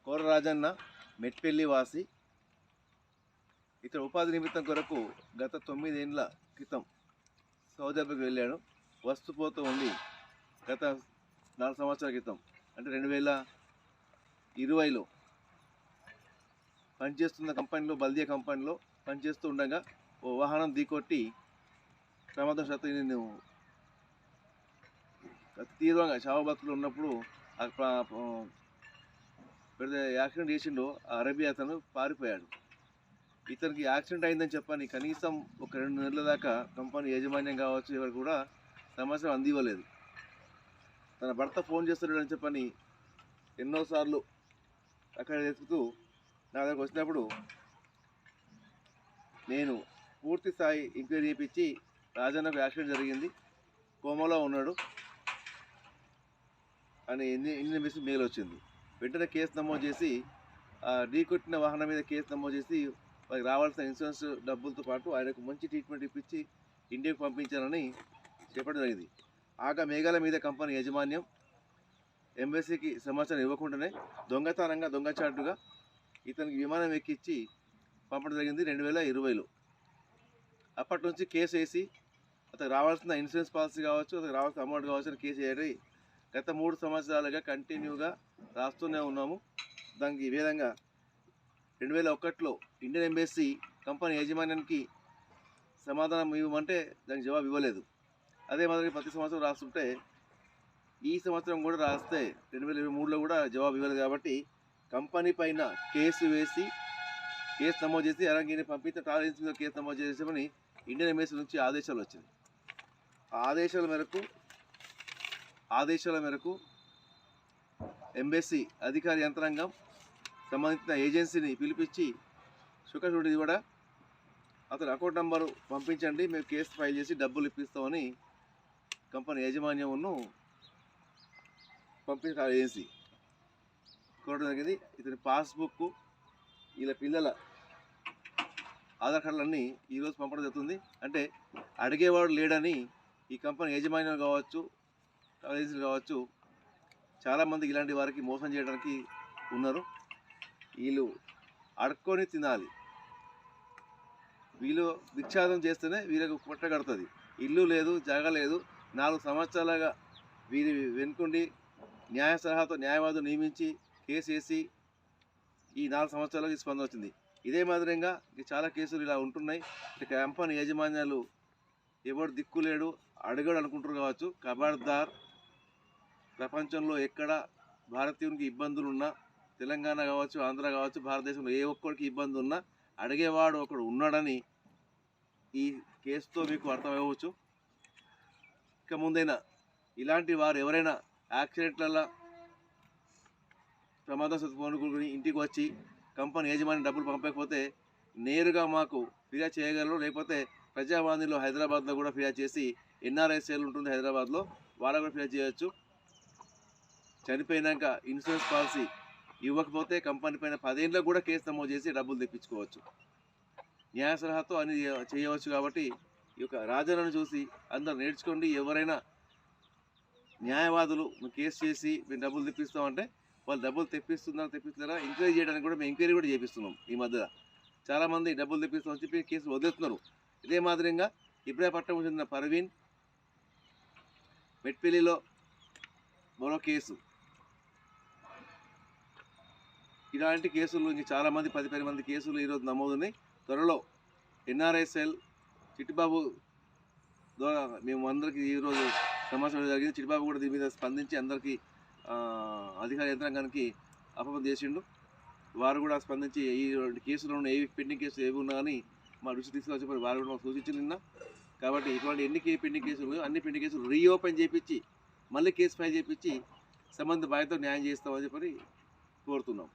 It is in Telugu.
కోర రాజన్న మెట్పల్లి వాసి. ఇతడు ఉపాధి నిమిత్తం కొరకు గత 9 ఏళ్ల క్రితం సౌదీ అరేబియాకు వెళ్ళాడు. వస్తుపోతూ ఉండి గత 4 సంవత్సరాల క్రితం అంటే 2020లో పనిచేస్తున్న కంపెనీలో, బల్దియా కంపెనీలో పనిచేస్తూ ఉండగా ఓ వాహనం ఢీకొట్టి ప్రమాదవశాత్తు నేను తీవ్రంగా చావు బతుకులు ఉన్నప్పుడు పెడితే యాక్సిడెంట్ చేసిండు. అరేబియా అతను పారిపోయాడు. ఇతనికి యాక్సిడెంట్ అయిందని చెప్పని కనీసం ఒక 2 నెలల దాకా కంపెనీ యాజమాన్యం కావచ్చు ఎవరు కూడా సమాచారం అందివ్వలేదు. తన భర్త ఫోన్ చేస్తున్నాడని చెప్పని ఎన్నోసార్లు అక్కడ వెతుకుతూ నా దగ్గరకు వచ్చినప్పుడు నేను పూర్తి స్థాయి ఎంక్వైరీ చేయించి రాజన్నకు యాక్సిడెంట్ జరిగింది, కోమాలో ఉన్నాడు అని ఇండియన్ ఎంబసీ మెయిల్ వచ్చింది. వెంటనే కేసు నమోదు చేసి ఢీకొట్టిన వాహనం మీద కేసు నమోదు చేసి వారికి రావాల్సిన ఇన్సూరెన్స్ డబ్బులతో పాటు ఆయనకు మంచి ట్రీట్మెంట్ ఇప్పించి ఇండియాకు పంపించాలని చెప్పడం జరిగింది. ఆగా మేఘాల మీద కంపెనీ యాజమాన్యం ఎంబసీకి సమాచారం ఇవ్వకుండానే దొంగతనంగా, దొంగచాటుగా ఇతనికి విమానం ఎక్కించి పంపడం జరిగింది 2020లో. అప్పటి నుంచి కేసు వేసి అతనికి రావాల్సిన ఇన్సూరెన్స్ పాలసీ కావచ్చు, అతనికి రావాల్సిన అమౌంట్ కావచ్చు అని కేసు వేయడం గత 3 సంవత్సరాలుగా కంటిన్యూగా రాస్తూనే ఉన్నాము. దానికి ఈ విధంగా 2001లో ఇండియన్ ఎంబసీ కంపెనీ యాజమాన్యానికి సమాధానం ఇవ్వమంటే దానికి జవాబు ఇవ్వలేదు. అదే మాదిరి ప్రతి సంవత్సరం రాస్తుంటే ఈ సంవత్సరం కూడా రాస్తే 2023లో కూడా జవాబు ఇవ్వలేదు. కాబట్టి కంపెనీ పైన కేసు వేసి కేసు నమోదు చేసి అలాగే పంపిస్తే ట్రావెల్ ఏజెన్సీ మీద కేసు నమోదు చేసామని ఇండియన్ ఎంబసీ నుంచి ఆదేశాలు వచ్చింది. ఆ ఆదేశాల మేరకు ఎంబసీ అధికారి యంత్రాంగం సంబంధించిన ఏజెన్సీని పిలిపించి శుకశుడి కూడా అతని అకౌంట్ నెంబరు పంపించండి, మేము కేసు ఫైల్ చేసి డబ్బులు ఇప్పిస్తామని కంపెనీ యాజమాన్యంను పంపించిన ఏజెన్సీ కోరడం జరిగింది. ఇతని పాస్బుక్, వీళ్ళ పిల్లల ఆధార్ కార్డులన్నీ ఈరోజు పంపడం జరుగుతుంది. అంటే అడిగేవాడు లేడని ఈ కంపెనీ యాజమాన్యం కావచ్చు, ఏజెన్సీలు కావచ్చు, చాలామంది ఇలాంటి వారికి మోసం చేయడానికి ఉన్నారు. వీళ్ళు అడుక్కొని తినాలి, వీళ్ళు భిక్షాటన చేస్తేనే వీళ్ళకు పుట్టగడుతుంది. ఇల్లు లేదు, జాగా లేదు. 4 సంవత్సరాలుగా వీరి వెనుకుండి న్యాయ సలహాతో న్యాయవాదులు నియమించి కేసు వేసి ఈ 4 సంవత్సరాలకు స్పందన వచ్చింది. ఇదే మాదిరిగా చాలా కేసులు ఇలా ఉంటున్నాయి. కంపెనీ యాజమాన్యాలు ఎవరు దిక్కులేడు, అడగడు అనుకుంటారు కావచ్చు. ఖబర్దార్, ప్రపంచంలో ఎక్కడ భారతీయునికి ఇబ్బందులు ఉన్నా, తెలంగాణ కావచ్చు, ఆంధ్ర కావచ్చు, భారతదేశంలో ఏ ఒక్కరికి ఇబ్బంది ఉన్నా అడిగేవాడు ఒకడు ఉన్నాడని ఈ కేసుతో మీకు అర్థమవ్వచ్చు. ఇక ముందైనా ఇలాంటి వారు ఎవరైనా యాక్సిడెంట్లలో ప్రమాదం సత్తుకొని ఇంటికి వచ్చి కంపెనీ యాజమాన్యం డబ్బులు పంపకపోతే నేరుగా మాకు ఫిర్యాదు చేయగలరు. లేకపోతే ప్రజావాణిలో హైదరాబాద్లో కూడా ఫిర్యాదు చేసి ఎన్ఆర్ఐ సేల్ ఉంటుంది హైదరాబాద్లో, వాళ్ళకు కూడా ఫిర్యాదు చేయవచ్చు. చనిపోయినాక ఇన్సూరెన్స్ పాలసీ ఇవ్వకపోతే కంపెనీ పైన 10 ఏళ్ళకు కూడా కేసు నమోదు చేసి డబ్బులు తెప్పించుకోవచ్చు. న్యాయ సలహాతో అన్ని చేయవచ్చు. కాబట్టి ఈ యొక్క రాజన్నను చూసి అందరూ నేర్చుకోండి. ఎవరైనా న్యాయవాదులు కేసు చేసి మేము డబ్బులు తెప్పిస్తామంటే వాళ్ళు డబ్బులు తెప్పిస్తున్నారా ఎంక్వైరీ చేయడానికి కూడా మేము ఎంక్వైరీ కూడా చేపిస్తున్నాం. ఈ మధ్య చాలామంది డబ్బులు తెప్పిస్తామని చెప్పి కేసు వదిలేస్తున్నారు. ఇదే మాదిరిగా ఇబ్రాహీంపట్నం చెందిన పర్వీన్, మెట్పల్లిలో మరో కేసు, ఇలాంటి కేసులు ఇంకా చాలామంది 10 మంది కేసులు ఈరోజు నమోదున్నాయి. త్వరలో ఎన్ఆర్ఐ సెల్ చిట్టిబాబు ద్వారా మేము అందరికీ ఈరోజు సమాచారం జరిగింది. చిట్టిబాబు కూడా దీని మీద స్పందించి అందరికీ అధికార యంత్రాంగానికి అపమం చేసిండు. వారు కూడా స్పందించి ఈ కేసులో ఉన్న ఏవి పెండింగ్ కేసులు ఏవి ఉన్నా కానీ మా దృష్టి తీసుకొచ్చి వారు కూడా మాకు సూచించింది నిన్న. కాబట్టి ఇటువంటి ఎన్ని పెండింగ్ కేసులు అన్ని పెండింగ్ కేసులు రీఓపెన్ చేయించి మళ్ళీ కేసు ఫైల్ చేయించి సంబంధిత బాధ్యతతో న్యాయం చేస్తామని చెప్పి కోరుతున్నాం.